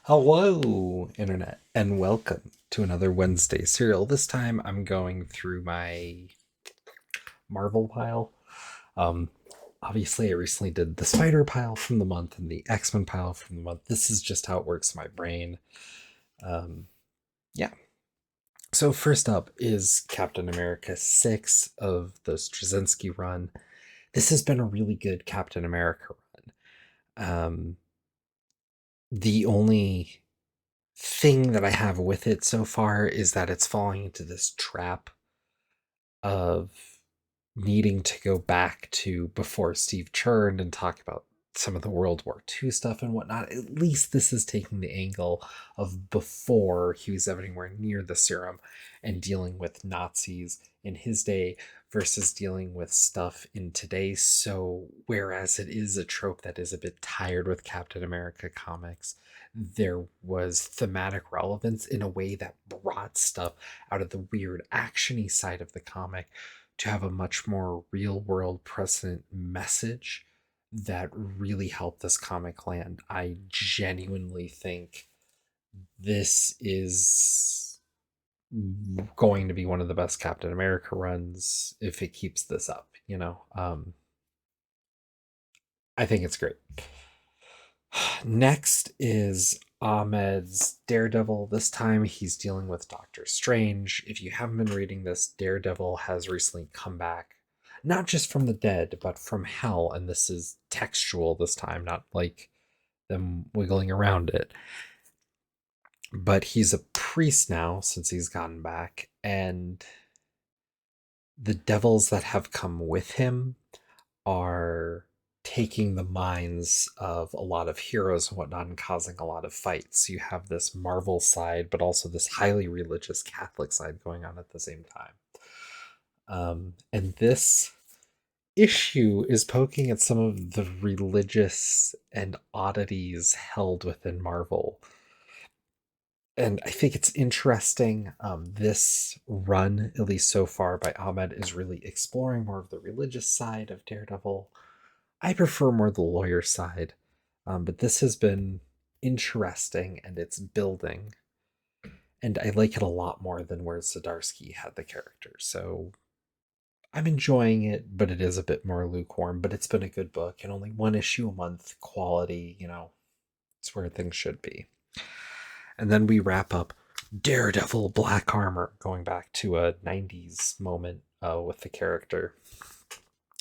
Hello, Internet, and welcome to another Wednesday serial. This time I'm going through my Marvel pile. Um, Obviously, I recently did the Spider pile from the month and the X-Men pile from the month. This is just how it works in my brain. Um, yeah. So, first up is Captain America 6 of the Straczynski run. This has been a really good Captain America run. The only thing that I have with it so far is that it's falling into this trap of needing to go back to before Steve churned and talk about some of the World War II stuff and whatnot. At least this is taking the angle of before he was anywhere near the serum and dealing with Nazis in his day versus dealing with stuff in today. So, whereas it is a trope that is a bit tired with Captain America comics, there was thematic relevance in a way that brought stuff out of the weird actiony side of the comic to have a much more real world present message that really helped this comic land. I genuinely think this is going to be one of the best Captain America runs if it keeps this up. I think it's great. Next is Ahmed's Daredevil. This time he's dealing with Doctor Strange. If you haven't been reading this, Daredevil has recently come back, not just from the dead, but from hell. And this is textual this time, not like them wiggling around it. But he's a priest now since he's gotten back. And the devils that have come with him are taking the minds of a lot of heroes and whatnot and causing a lot of fights. You have this Marvel side, but also this highly religious Catholic side going on at the same time. And this issue is poking at some of the religious and oddities held within Marvel. And I think it's interesting. This run, at least so far by Ahmed, is really exploring more of the religious side of Daredevil. I prefer more the lawyer side, but this has been interesting and it's building. And I like it a lot more than where Zdarsky had the character. So I'm enjoying it, but it is a bit more lukewarm. But it's been a good book and only one issue a month quality, it's where things should be. And then we wrap up Daredevil Black Armor, going back to a 90s moment with the character.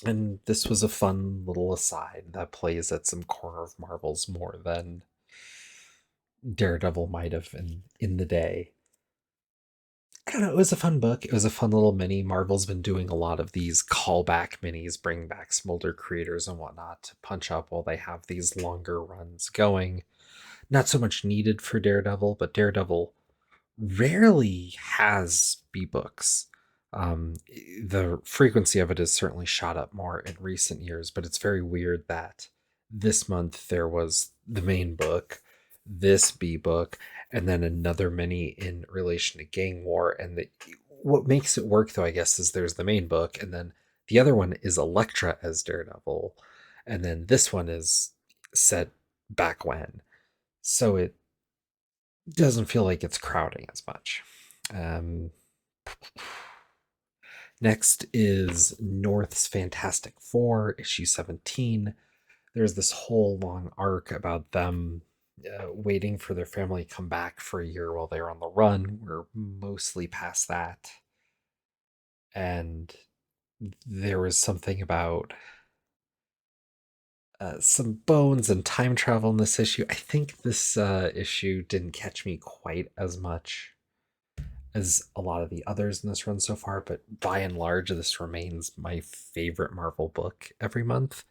And this was a fun little aside that plays at some corner of Marvel's more than Daredevil might have in the day. I don't know. It was a fun book. It was a fun little mini. Marvel's been doing a lot of these callback minis, bring back Smolder creators and whatnot to punch up while they have these longer runs going. Not so much needed for Daredevil, but Daredevil rarely has B books. The frequency of it has certainly shot up more in recent years, but it's very weird that this month there was the main book, this B book, and then another mini in relation to gang war. And what makes it work, though, I guess, is there's the main book, and then the other one is Elektra as Daredevil, and then this one is set back when. So it doesn't feel like it's crowding as much. Um, Next is North's Fantastic Four, issue 17. There's this whole long arc about them waiting for their family to come back for a year while they're on the run. We're mostly past that. And there was something about some bones and time travel in this issue. I think this issue didn't catch me quite as much as a lot of the others in this run so far, but by and large, this remains my favorite Marvel book every month.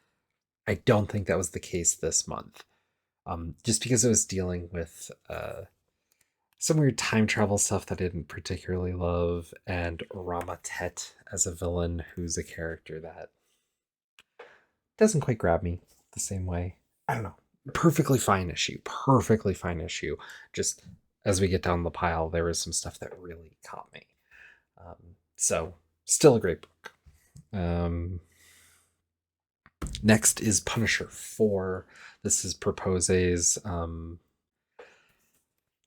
I don't think that was the case this month, just because it was dealing with some weird time travel stuff that I didn't particularly love, and Rama Tet as a villain, who's a character that doesn't quite grab me the same way. I don't know. Perfectly fine issue. Perfectly fine issue. Just as we get down the pile, there was some stuff that really caught me. So, still a great book. Next is Punisher 4. This is Propose's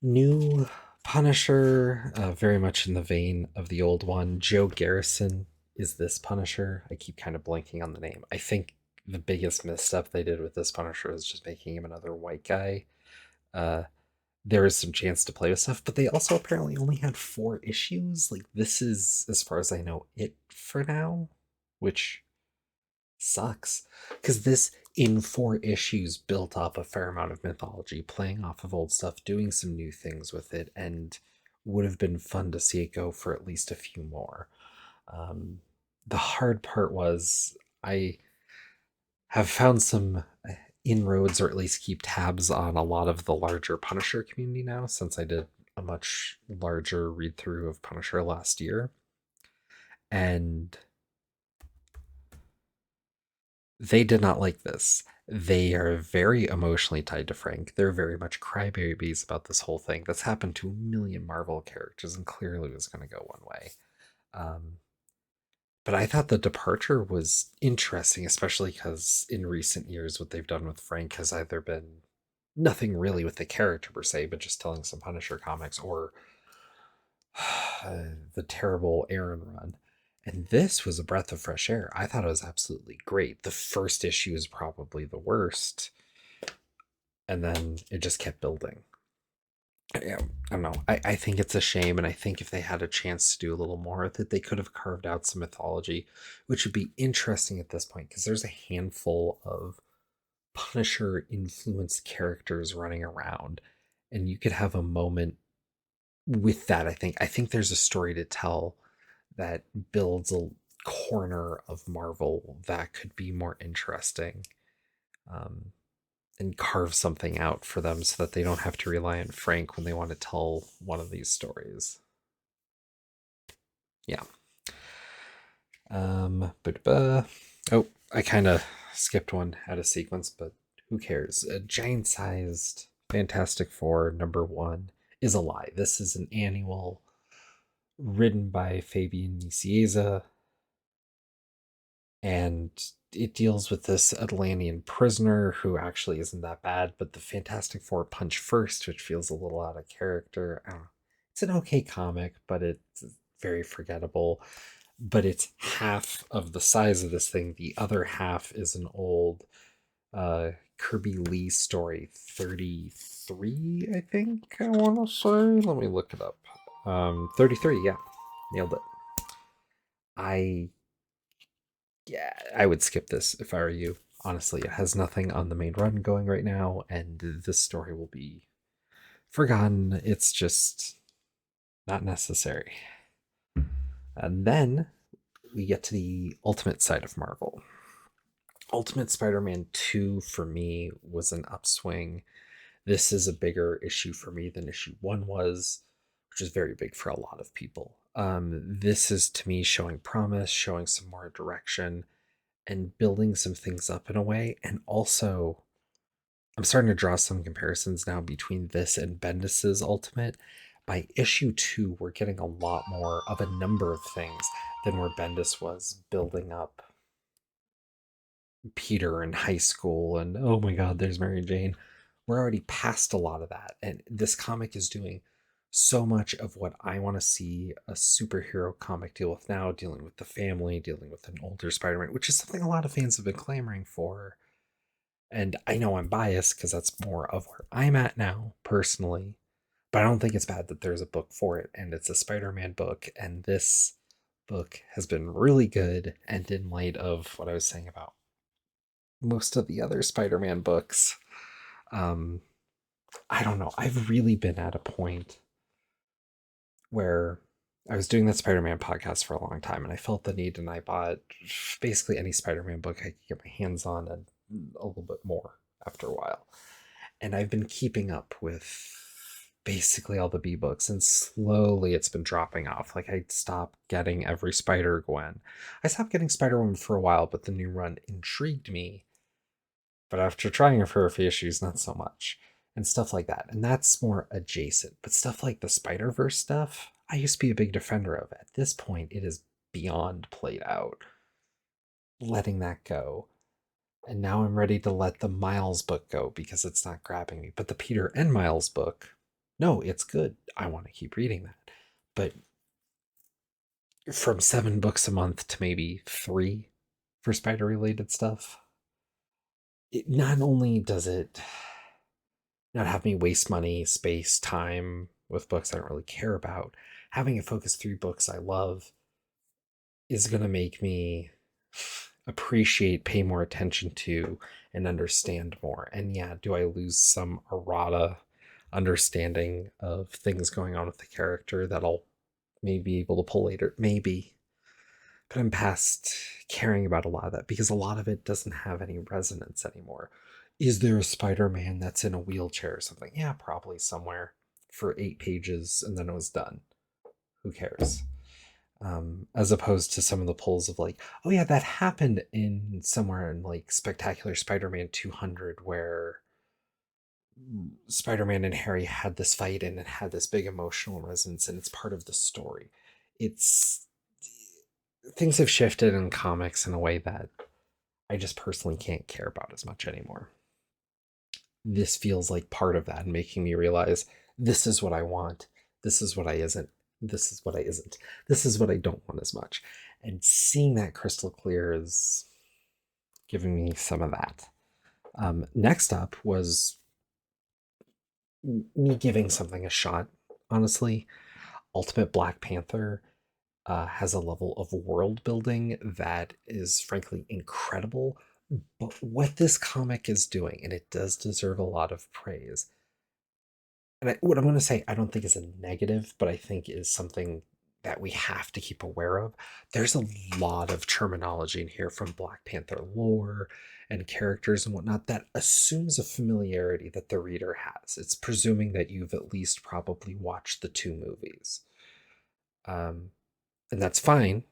New Punisher, very much in the vein of the old one. Joe Garrison is this Punisher. I keep kind of blanking on the name. I think the biggest misstep they did with this Punisher is just making him another white guy. Uh, there is some chance to play with stuff, but they also apparently only had 4 issues. Like, this is, as far as I know, it for now, which sucks. Because this, in 4 issues, built up a fair amount of mythology, playing off of old stuff, doing some new things with it, and would have been fun to see it go for at least a few more. Um, the hard part was I have found some inroads, or at least keep tabs on a lot of the larger Punisher community now, since I did a much larger read through of Punisher last year. And they did not like this. They are very emotionally tied to Frank. They're very much crybabies about this whole thing. That's happened to a million Marvel characters and clearly was going to go one way. Um, but I thought the departure was interesting, especially because in recent years, what they've done with Frank has either been nothing really with the character per se, but just telling some Punisher comics, or the terrible Aaron run. And this was a breath of fresh air. I thought it was absolutely great. The first issue is probably the worst, and then it just kept building. I don't know. I think it's a shame, and I think if they had a chance to do a little more with it, they could have carved out some mythology, which would be interesting at this point because there's a handful of Punisher influenced characters running around, and you could have a moment with that. I think there's a story to tell that builds a corner of Marvel that could be more interesting, um, and carve something out for them so that they don't have to rely on Frank when they want to tell one of these stories. Yeah. Oh, I kind of skipped one out of sequence, but who cares? A giant sized Fantastic Four #1 is a lie. This is an annual written by Fabian Nicieza, and it deals with this Atlantean prisoner who actually isn't that bad, but the Fantastic Four punch first, which feels a little out of character. I don't know. It's an okay comic, but it's very forgettable. But it's half of the size of this thing. The other half is an old Kirby Lee story, 33, I think I want to say. Let me look it up. 33, yeah. Nailed it. I Yeah, I would skip this if I were you. Honestly, it has nothing on the main run going right now, and this story will be forgotten. It's just not necessary. And then we get to the ultimate side of Marvel. Ultimate Spider Man 2 for me was an upswing. This is a bigger issue for me than issue 1 was, which is very big for a lot of people. This is to me showing promise, showing some more direction, and building some things up in a way. And also, I'm starting to draw some comparisons now between this and Bendis's Ultimate. By issue 2, we're getting a lot more of a number of things than where Bendis was building up Peter in high school and oh my god, there's Mary Jane. We're already past a lot of that. And this comic is doing so much of what I want to see a superhero comic deal with now, dealing with the family, dealing with an older Spider Man, which is something a lot of fans have been clamoring for. And I know I'm biased because that's more of where I'm at now, personally. But I don't think it's bad that there's a book for it, and it's a Spider Man book. And this book has been really good. And in light of what I was saying about most of the other Spider Man books, um, I don't know. I've really been at a point where I was doing that Spider Man podcast for a long time, and I felt the need, and I bought basically any Spider Man book I could get my hands on and a little bit more after a while. And I've been keeping up with basically all the B books, and slowly it's been dropping off. Like, I stopped getting every Spider Gwen. I stopped getting Spider Woman for a while, but the new run intrigued me. But after trying her for a few issues, not so much. And stuff like that. And that's more adjacent. But stuff like the Spider Verse stuff, I used to be a big defender of. At this point, it is beyond played out. Letting that go. And now I'm ready to let the Miles book go because it's not grabbing me. But the Peter and Miles book, no, it's good. I want to keep reading that. But from 7 books a month to maybe 3 for spider related stuff, it not only does it not have me waste money, space, time with books I don't really care about, having it focus 3 books I love is going to make me appreciate, pay more attention to, and understand more. And yeah, do I lose some errata understanding of things going on with the character that I'll maybe be able to pull later? Maybe. But I'm past caring about a lot of that because a lot of it doesn't have any resonance anymore. Is there a Spider-Man that's in a wheelchair or something? Yeah, probably somewhere for 8 pages and then it was done. Who cares? As opposed to some of the pulls of like, oh yeah, that happened in somewhere in like Spectacular Spider-Man 200 where Spider-Man and Harry had this fight and it had this big emotional resonance and it's part of the story. It's things have shifted in comics in a way that I just personally can't care about as much anymore. This feels like part of that and making me realize this is what I want. This is what I isn't. This is what I isn't. This is what I don't want as much. And seeing that crystal clear is giving me some of that. Next up was me giving something a shot, honestly. Ultimate Black Panther has a level of world building that is frankly incredible. But what this comic is doing, and it does deserve a lot of praise, and what I'm going to say, I don't think is a negative, but I think is something that we have to keep aware of. There's a lot of terminology in here from Black Panther lore and characters and whatnot that assumes a familiarity that the reader has. It's presuming that you've at least probably watched the 2 movies. Um, and that's fine,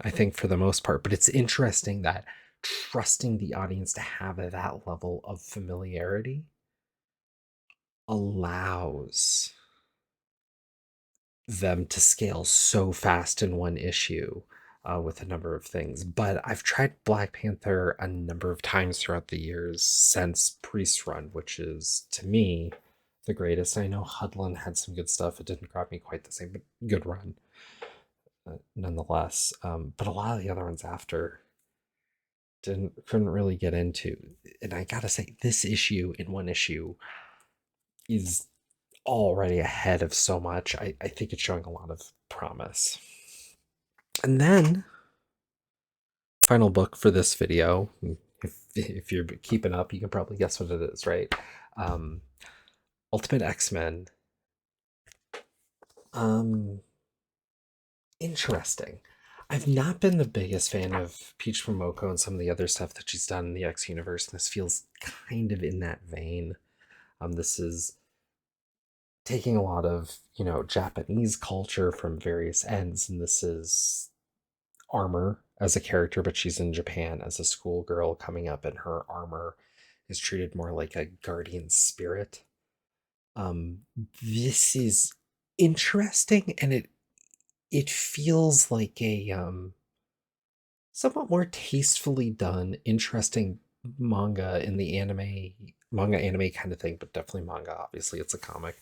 I think, for the most part, but it's interesting that trusting the audience to have that level of familiarity allows them to scale so fast in one issue with a number of things. But I've tried Black Panther a number of times throughout the years since Priest Run, which is to me the greatest. I know Hudlin had some good stuff. It didn't grab me quite the same, but good run nonetheless. But a lot of the other ones after couldn't really get into. And I gotta say, this issue in one issue is already ahead of so much. I think it's showing a lot of promise. And then, final book for this video. If you're keeping up, you can probably guess what it is, right? Ultimate X-Men. Interesting. I've not been the biggest fan of Peach Momoko and some of the other stuff that she's done in the X universe, and this feels kind of in that vein. This is taking a lot of, Japanese culture from various ends, and this is Armor as a character, but she's in Japan as a schoolgirl coming up, and her armor is treated more like a guardian spirit. This is interesting, and it feels like a somewhat more tastefully done, interesting manga in the manga anime kind of thing, but definitely manga. Obviously, it's a comic,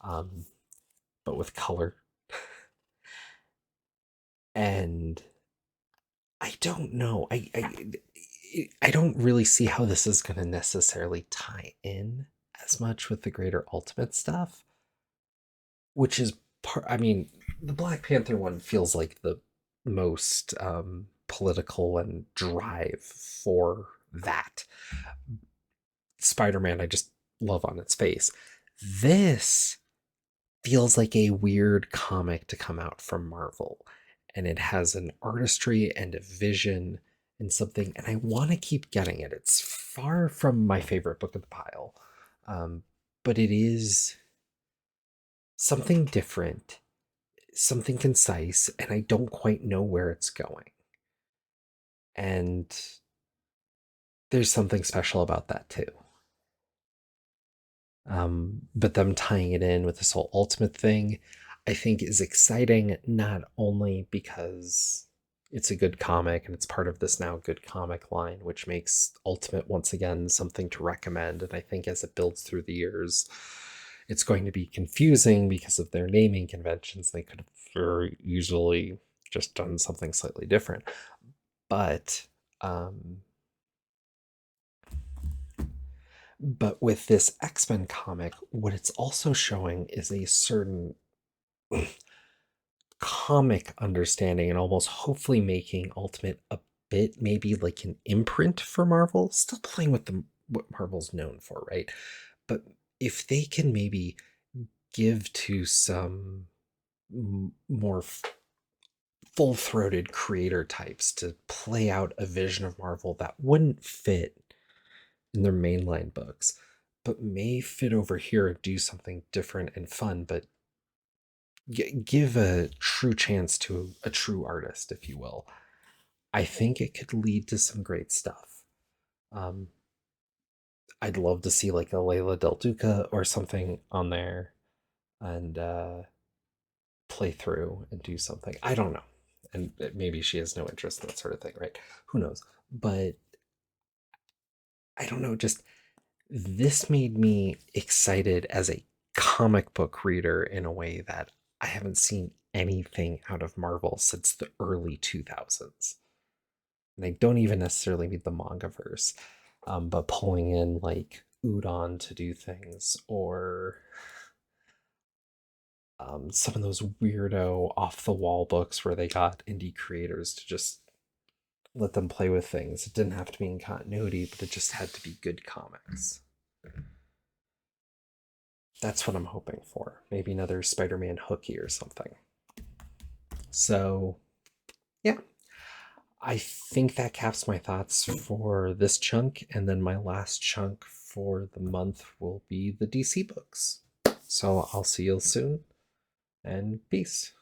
but with color. And I don't know. I don't really see how this is going to necessarily tie in as much with the greater Ultimate stuff, which is part. I mean, the Black Panther one feels like the most political and drive for that. Spider-Man, I just love on its face. This feels like a weird comic to come out from Marvel, and it has an artistry and a vision and something, and I want to keep getting it. It's far from my favorite book of the pile, but it is something different, something concise, and I don't quite know where it's going. And there's something special about that too. But them tying it in with this whole ultimate thing, I think is exciting, not only because it's a good comic and it's part of this now good comic line, which makes Ultimate once again something to recommend. And I think as it builds through the years, It's going to be confusing because of their naming conventions. They could have very easily just done something slightly different. But but with this X-Men comic, what it's also showing is a certain comic understanding and almost hopefully making Ultimate a bit maybe like an imprint for Marvel, still playing with the what Marvel's known for, right? But if they can maybe give to some more full-throated creator types to play out a vision of Marvel that wouldn't fit in their mainline books, but may fit over here and do something different and fun, but give a true chance to a true artist, if you will. I think it could lead to some great stuff. Um, I'd love to see like a Layla Del Duca or something on there and play through and do something. I don't know. And maybe she has no interest in that sort of thing, right? Who knows? But I don't know. Just this made me excited as a comic book reader in a way that I haven't seen anything out of Marvel since the early 2000s. And I don't even necessarily mean the manga verse, but pulling in like Udon to do things or some of those weirdo off the wall books where they got indie creators to just let them play with things. It didn't have to be in continuity, but it just had to be good comics. That's what I'm hoping for. Maybe another Spider-Man hooky or something. So, yeah, I think that caps my thoughts for this chunk, and then my last chunk for the month will be the DC books. So I'll see you soon, and peace.